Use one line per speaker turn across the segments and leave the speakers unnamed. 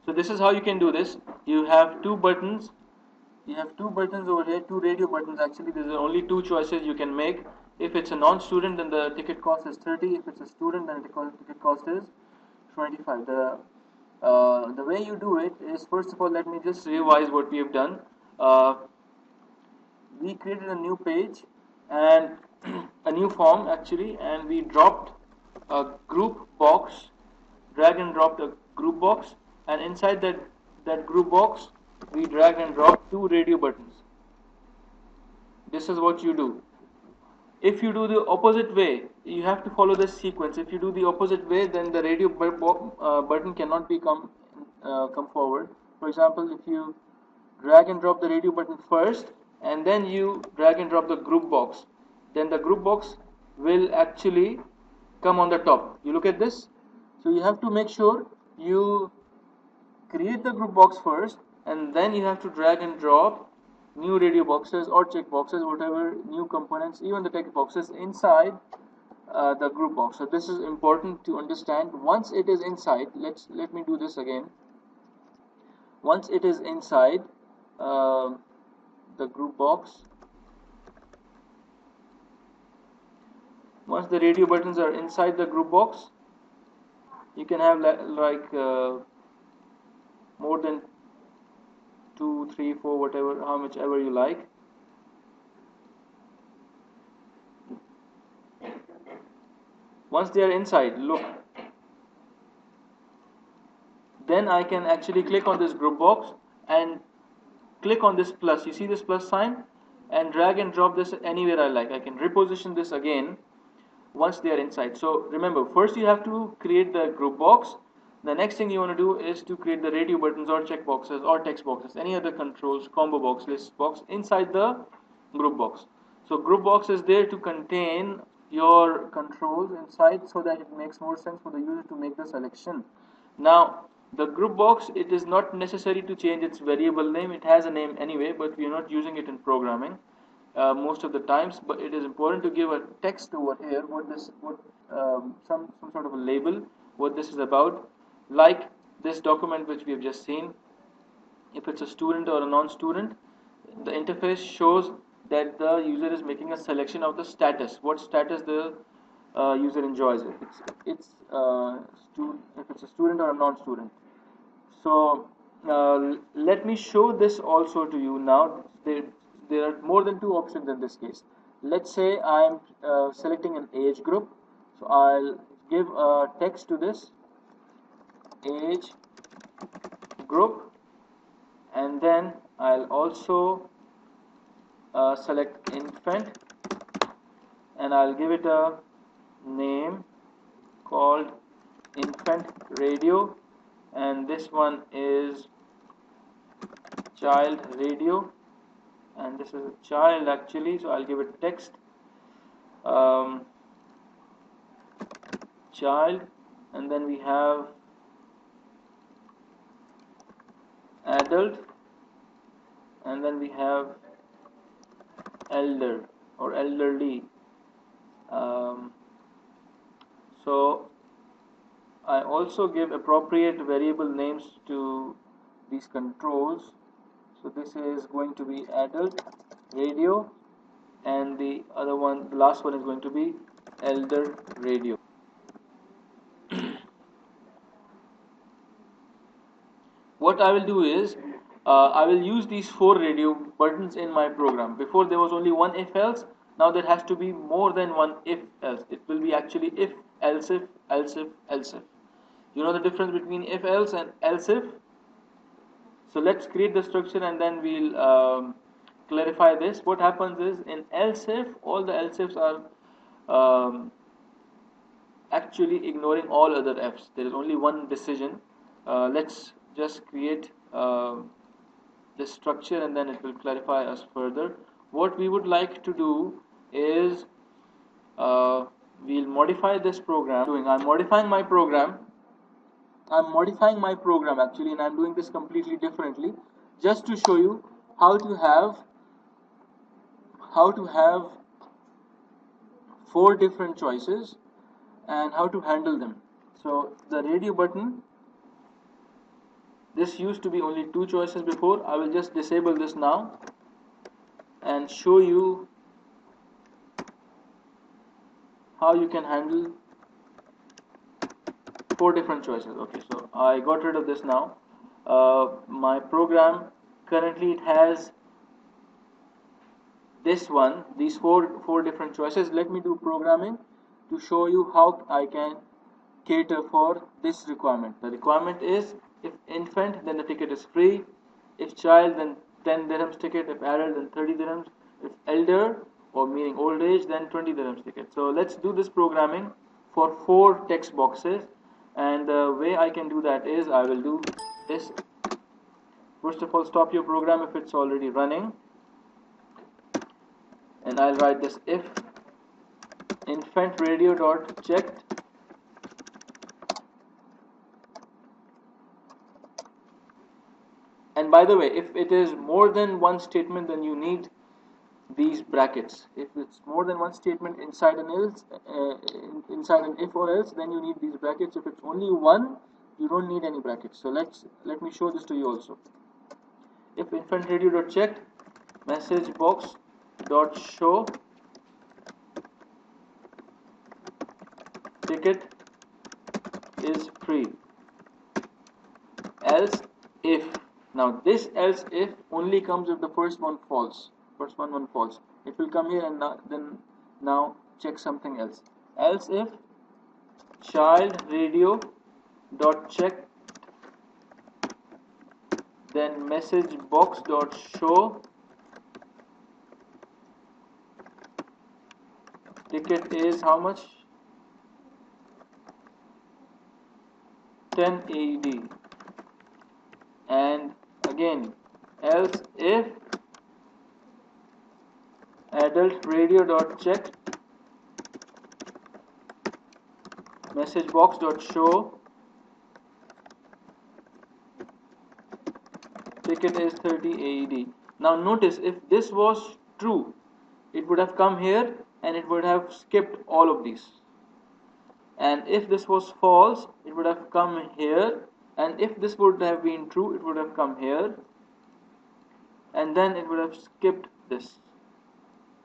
So this is how you can do this. You have two buttons. You have two buttons over here, two radio buttons actually. There's only two choices you can make. If it's a non-student, then the ticket cost is 30. If it's a student, then the ticket cost is 25. The way you do it is, first of all, let me just revise what we have done. Uh, we created a new page and a new form actually, and we dropped a group box, drag and dropped a group box, and inside that group box we drag and drop two radio buttons. This is what you do. If you do the opposite way, you have to follow this sequence. If you do the opposite way, then the radio button cannot come forward. For example, if you drag and drop the radio button first and then you drag and drop the group box, then the group box will actually come on the top. You look at this. So you have to make sure you create the group box first, and then you have to drag and drop new radio boxes or check boxes, whatever new components, even the text boxes inside the group box. So this is important to understand. Once it is inside, let me do this again. Once it is inside the group box, once the radio buttons are inside the group box, you can have more than 2, 3, 4, whatever, how much ever you like. Once they are inside, look, then I can actually click on this group box and click on this plus. You see this plus sign, and drag and drop this anywhere I like. I can reposition this again once they are inside. So remember, first you have to create the group box. The next thing you want to do is to create the radio buttons or check boxes or text boxes, any other controls, combo box, list box inside the group box. So group box is there to contain your controls inside, so that it makes more sense for the user to make the selection. Now the group box, it is not necessary to change its variable name. It has a name anyway, but we are not using it in programming most of the times. But it is important to give a text over here, some sort of a label, what this is about. Like this document which we have just seen, if it's a student or a non-student, the interface shows that the user is making a selection of the status, what status the user enjoys. If it's a student or a non-student. So let me show this also to you now. There are more than two options in this case. Let's say I'm selecting an age group, so I'll give a text to this age group, and then I'll also select infant, and I'll give it a name called infant radio, and this one is child radio, and this is a child actually, so I'll give it text child, and then we have adult, and then we have elder or elderly. So I also give appropriate variable names to these controls. So this is going to be adult radio, and the other one, the last one, is going to be elder radio. What I will do is I will use these 4 radio buttons in my program. Before there was only one if else, now there has to be more than one if else. It will be actually if, else if, else if, else if. You know the difference between if else and else if? So let's create the structure and then we'll clarify this. What happens is, in else if, all the else ifs are actually ignoring all other f's. There is only one decision. Let's just create this structure and then it will clarify us further. What we would like to do is we'll modify this program. I'm modifying my program actually, and I'm doing this completely differently, just to show you how to have 4 different choices and how to handle them. So the radio button, this used to be only 2 choices before. I will just disable this now and show you how you can handle 4 different choices. Okay, so I got rid of this now. My program currently it has these four different choices. Let me do programming to show you how I can cater for this requirement. The requirement is if infant, then the ticket is free. If child, then 10 dirhams ticket. If adult, then 30 dirhams. If elder, or meaning old age, then 20 dirhams ticket. So let's do this programming for 4 text boxes. And the way I can do that is I will do this. First of all, stop your program if it's already running. And I'll write this if infant radio dot checked and by the way, if it is more than one statement, then you need these brackets. If it's more than one statement inside an else, inside an if or else, then you need these brackets. If it's only one, you don't need any brackets. So let me show this to you also. If infant radio dot checked message box dot show ticket is free. Else if. Now this else if only comes if the first one false. First one false. It will come here and then now check something else. Else if child radio dot check then message box dot show ticket is how much? 10 AED. And again, else if adult radio dot check message box dot show ticket is 30 AED. Now notice, if this was true, it would have come here and it would have skipped all of these. And if this was false, it would have come here, and if this would have been true, it would have come here, and then it would have skipped this.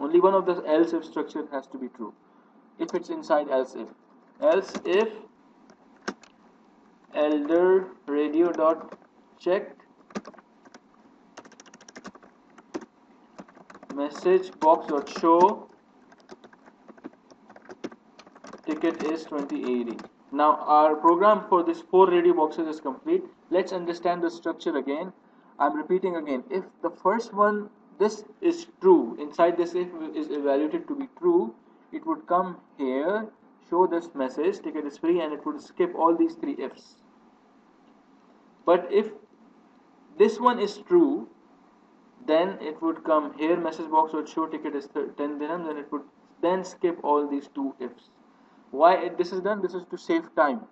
Only one of the else if structure has to be true if it's inside else if. Else if elder radio dot check message box dot show ticket is 20 AED. Now our program for this 4 radio boxes is complete. Let's understand the structure again. I'm repeating again. If the first one, this is true, inside this if is evaluated to be true, it would come here, show this message, ticket is free, and it would skip all these 3 ifs. But if this one is true, then it would come here, message box would show ticket is 10 dirhams, and it would then skip all these 2 ifs. Why this is done? This is to save time.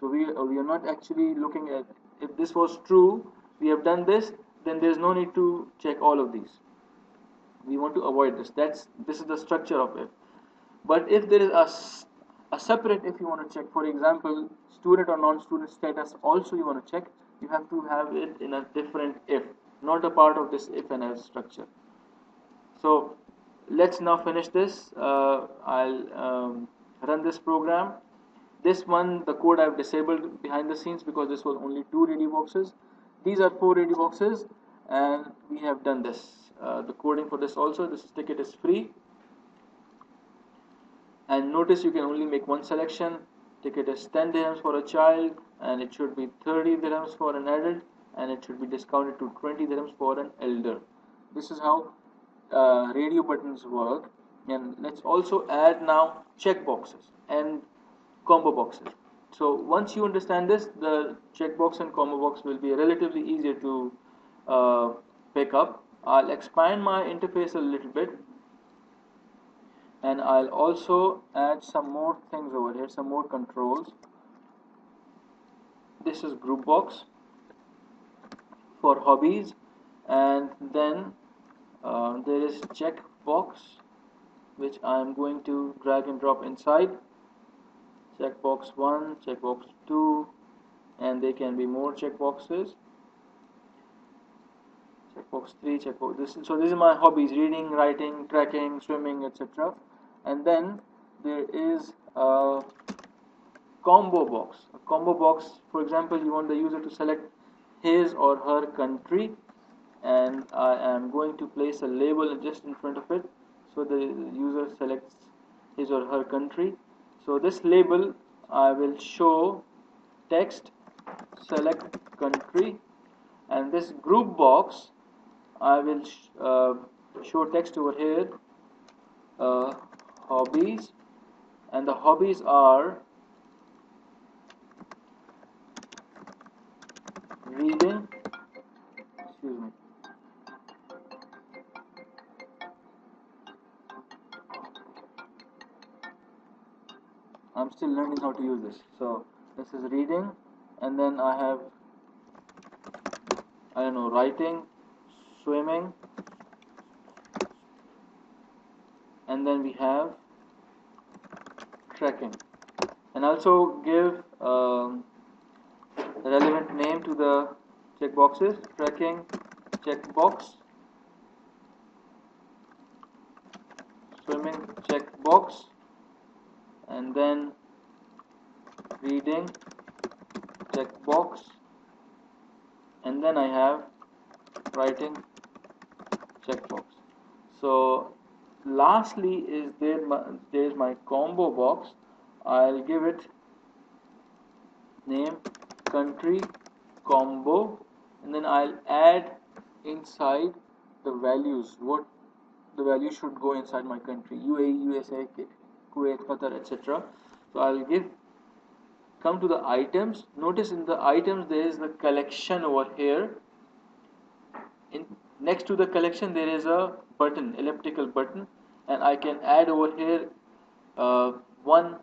So we are not actually looking at, if this was true, we have done this, then there is no need to check all of these. We want to avoid this. This is the structure of it. But if there is a separate if you want to check, for example, student or non-student status also you want to check, you have to have it in a different if, not a part of this if and else structure. So let's now finish this. I'll run this program. This one, the code I've disabled behind the scenes because this was only 2 radio boxes. These are 4 radio boxes, and we have done this. The coding for this also. This ticket is free. And notice you can only make one selection. Ticket is 10 dirhams for a child, and it should be 30 dirhams for an adult, and it should be discounted to 20 dirhams for an elder. This is how radio buttons work. And let's also add now check boxes and combo boxes. So once you understand this, the checkbox and combo box will be relatively easier to pick up. I'll expand my interface a little bit, and I'll also add some more things over here, some more controls. This is group box for hobbies, and then there is checkbox, which I am going to drag and drop inside. Checkbox 1, checkbox 2, and there can be more checkboxes. checkbox 3, checkbox this. So these are my hobbies: reading, writing, tracking, swimming, etc. And then there is a combo box. A combo box, for example, you want the user to select his or her country, and I am going to place a label just in front of it, so the user selects his or her country. So this label, I will show text select country, and this group box, I will show text over here, hobbies, and the hobbies are reading, excuse me, I'm still learning how to use this. So this is reading, and then I have, I don't know, writing, swimming, and then we have tracking. And also give a relevant name to the checkboxes: tracking checkbox, swimming checkbox, and then reading checkbox, and then I have writing checkbox. So lastly is there's my combo box. I'll give it name country combo, and then I'll add inside the values, what the value should go inside my country: UAE, USA, Kuwait, Qatar, etc. So I'll come to the items. Notice in the items there is the collection over here. Next to the collection there is a button, elliptical button, and I can add over here one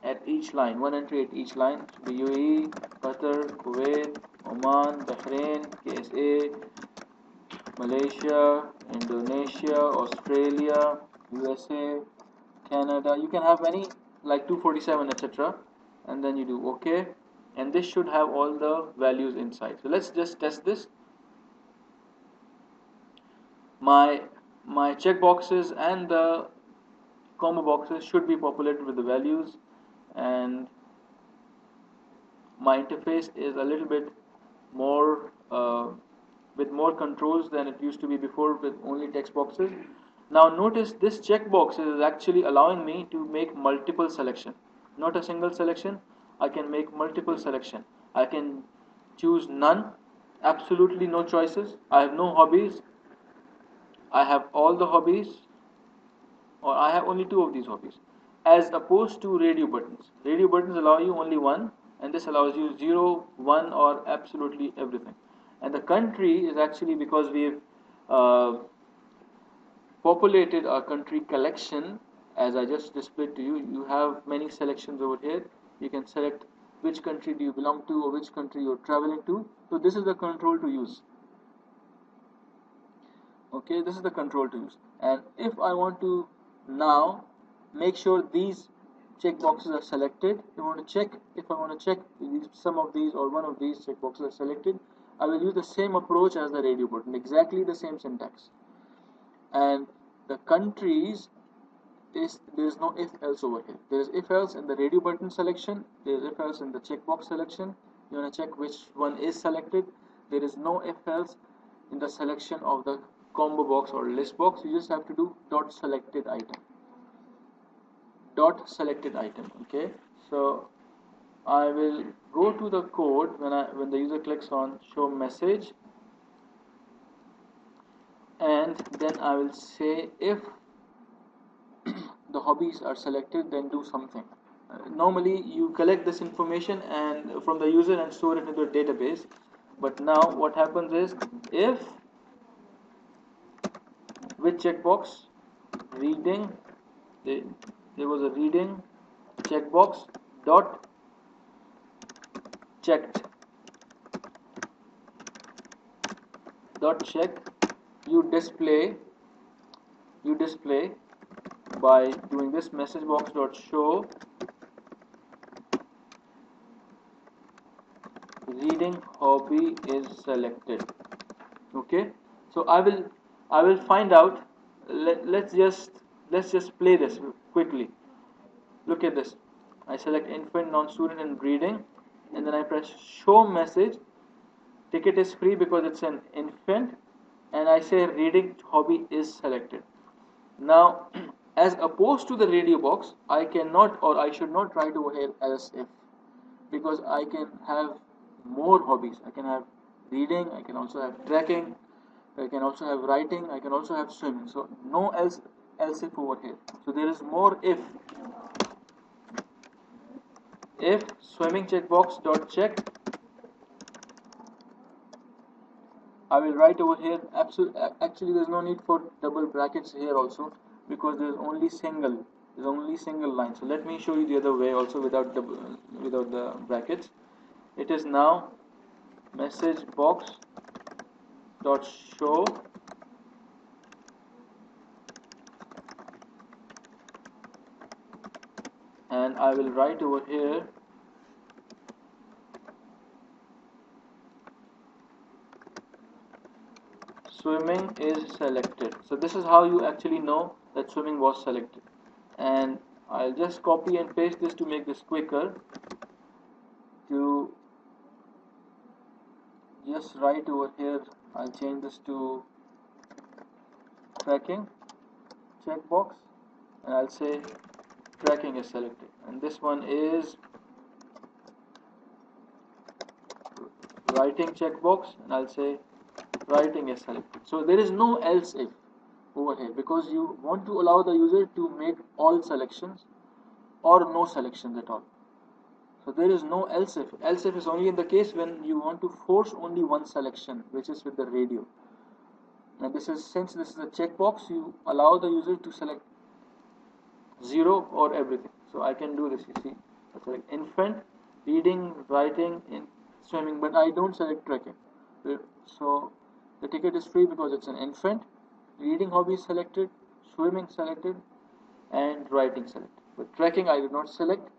at each line, one entry at each line. So UAE, Qatar, Kuwait, Oman, Bahrain, KSA, Malaysia, Indonesia, Australia, USA, Canada. You can have many, like 247, etc. And then you do OK, and this should have all the values inside. So let's just test this. My checkboxes and the combo boxes should be populated with the values, and my interface is a little bit more with more controls than it used to be before with only text boxes. Now notice this checkbox is actually allowing me to make multiple selection, not a single selection. I can make multiple selection. I can choose none, absolutely no choices. I have no hobbies, I have all the hobbies, or I have only two of these hobbies, as opposed to radio buttons. Radio buttons allow you only one, and this allows you 0, 1, or absolutely everything. And the country is actually because we've populated our country collection, as I just displayed to you. You have many selections over here. You can select which country do you belong to, or which country you're traveling to. So this is the control to use. Okay, this is the control to use. And if I want to now make sure these checkboxes are selected, if I want to check if some of these or one of these checkboxes are selected, I will use the same approach as the radio button, exactly the same syntax. And the countries there is no if else over here. There is if else in the radio button selection, there is if else in the checkbox selection. You want to check which one is selected. There is no if else in the selection of the combo box or list box. You just have to do dot selected item. Dot selected item. Okay, so I will go to the code when the user clicks on show message, and then I will say if the hobbies are selected, then do something. Normally you collect this information and from the user and store it into a database, but now what happens is, if with checkbox reading, there was a reading checkbox dot checked dot check, you display by doing this message box dot show reading hobby is selected. Okay, So I will find out. Let's just play this quickly. Look at this. I select infant, non-student, and breeding, and then I press show message. Ticket is free because it's an infant, and I say reading hobby is selected. Now, as opposed to the radio box, I cannot or I should not write over here as if, because I can have more hobbies. I can have reading, I can also have tracking, I can also have writing, I can also have swimming. So no else if over here. So there is more if swimming checkbox dot check. I will write over here. Actually, there's no need for double brackets here also, because there's only single line. So let me show you the other way also without the brackets. It is now message box dot show and I will write over here swimming is selected. So this is how you actually know that swimming was selected. And I'll just copy and paste this to make this quicker. To just write over here, I'll change this to tracking checkbox, and I'll say tracking is selected, and this one is writing checkbox, and I'll say writing is selected. So there is no else if over here, because you want to allow the user to make all selections or no selections at all. So there is no else if. Else if is only in the case when you want to force only one selection, which is with the radio. And since this is a checkbox, you allow the user to select 0 or everything. So I can do this. You see, I select infant, reading, writing, in swimming, but I don't select tracking. So the ticket is free because it's an infant. Reading hobby is selected, swimming selected, and writing selected. But tracking I did not select,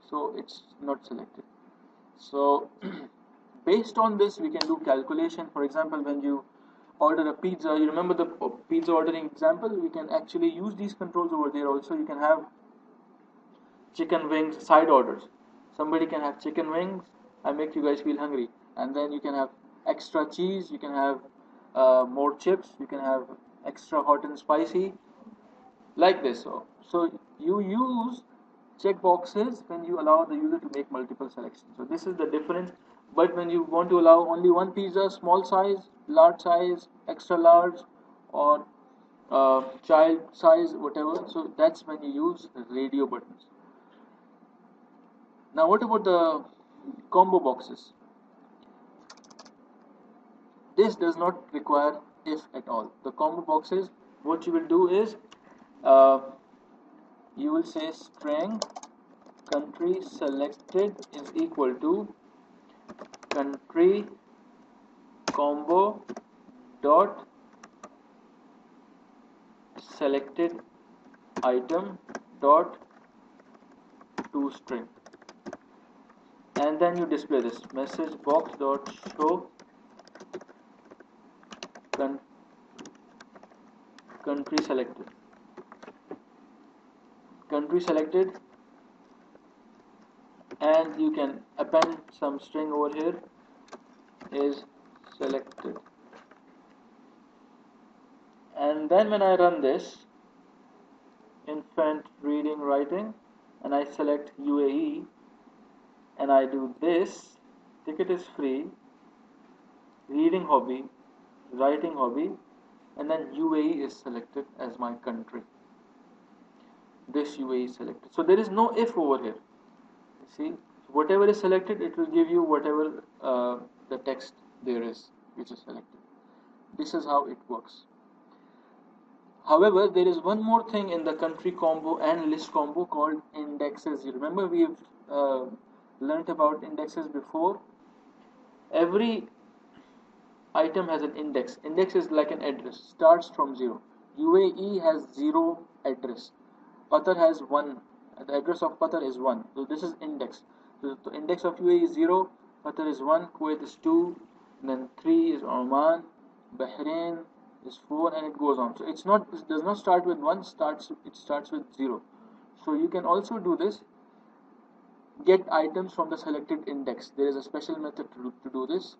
so it's not selected. So based on this, we can do calculation. For example, when you order a pizza, you remember the pizza ordering example, we can actually use these controls over there also. You can have chicken wings side orders. Somebody can have chicken wings, I make you guys feel hungry, and then you can have extra cheese, you can have more chips, you can have extra hot and spicy, like this. So you use checkboxes when you allow the user to make multiple selections. So this is the difference. But when you want to allow only one pizza, small size, large size, extra large, or child size, whatever, so that's when you use radio buttons. Now what about the combo boxes? This does not require if at all. The combo boxes, what you will do is you will say string country selected is equal to country combo dot selected item dot to string, and then you display this message box dot show country selected, and you can append some string over here is selected. And then when I run this infant, reading, writing, and I select UAE and I do this, ticket is free, reading hobby, writing hobby, and then UAE is selected as my country. This UAE is selected. So there is no if over here. You see, whatever is selected, it will give you whatever the text there is which is selected. This is how it works. However, there is one more thing in the country combo and list combo called indexes. You remember we've learnt about indexes before. Every item has an index. Index is like an address, starts from 0. UAE has 0 address. Qatar has 1. The address of Qatar is 1. So this is index. So the index of UAE is 0, Qatar is 1, Kuwait is 2, and then 3 is Oman, Bahrain, is 4, and it goes on. So it does not start with 1, it starts with 0. So you can also do this, get items from the selected index. There is a special method to do this.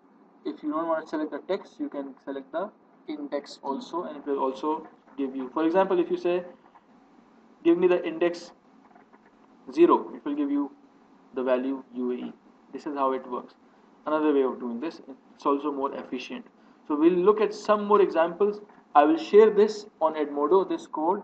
If you don't want to select the text, you can select the index also, and it will also give you, for example, if you say give me the index 0, it will give you the value UAE. This is how it works. Another way of doing this, it's also more efficient. So we'll look at some more examples. I will share this on Edmodo, this code.